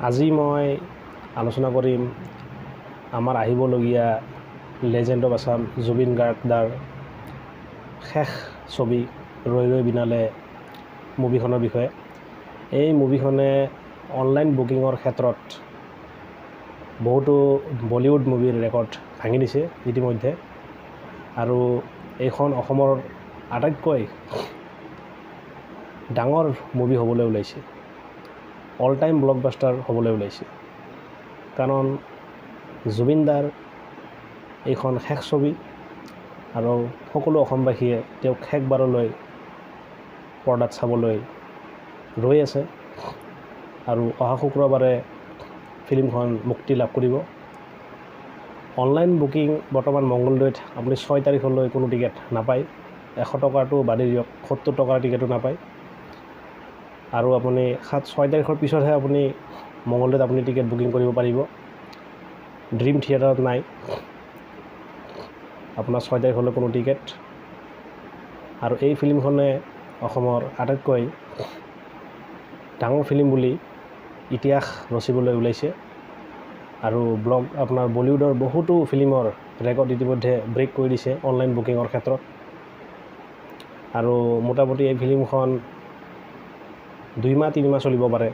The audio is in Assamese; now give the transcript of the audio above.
আজি মই আলোচনা কৰিম আমাৰ আহিবলগীয়া লেজেণ্ড অফ আছাম জুবিন গাৰ্গৰ শেষ ছবি ৰৈ ৰৈ বিনালে মুভিখনৰ বিষয়ে। এই মুভিখনে অনলাইন বুকিঙৰ ক্ষেত্ৰত বহুতো বলিউড মুভিৰ ৰেকৰ্ড ভাঙি দিছে ইতিমধ্যে, আৰু এইখন অসমৰ আটাইতকৈ ডাঙৰ মুভি হ'বলৈ ওলাইছে, অল টাইম ব্লকবাষ্টাৰ হ'বলৈ ওলাইছে। কাৰণ জুবিনদাৰ এইখন শেষ ছবি, আৰু সকলো অসমবাসীয়ে তেওঁক শেষবাৰলৈ পৰ্দাত চাবলৈ ৰৈ আছে। আৰু অহা শুক্ৰবাৰে ফিল্মখন মুক্তি লাভ কৰিব। অনলাইন বুকিং বৰ্তমান মংগলদৈত আপুনি 6 তাৰিখলৈ কোনো টিকেট নাপায়। 100 টকাটো বাদে দিয়ক, 70 টকাৰ টিকেটো নাপায়। আৰু আপুনি 6 তাৰিখৰ পিছতহে আপুনি মংগলদৈত আপুনি টিকেট বুকিং কৰিব পাৰিব। ড্ৰিম থিয়েটাৰত নাই আপোনাৰ 6 তাৰিখলৈ কোনো টিকেট। আৰু এই ফিল্মখনে অসমৰ আটাইতকৈ ডাঙৰ ফিল্ম বুলি ইতিহাস ৰচিবলৈ ওলাইছে। আৰু আপোনাৰ বলিউডৰ বহুতো ফিল্মৰ ৰেকৰ্ড ইতিমধ্যে ব্ৰেক কৰি দিছে অনলাইন বুকিঙৰ ক্ষেত্ৰত। আৰু মোটামুটি এই ফিল্মখন 2 মাহ 3 মাহ চলিব পাৰে।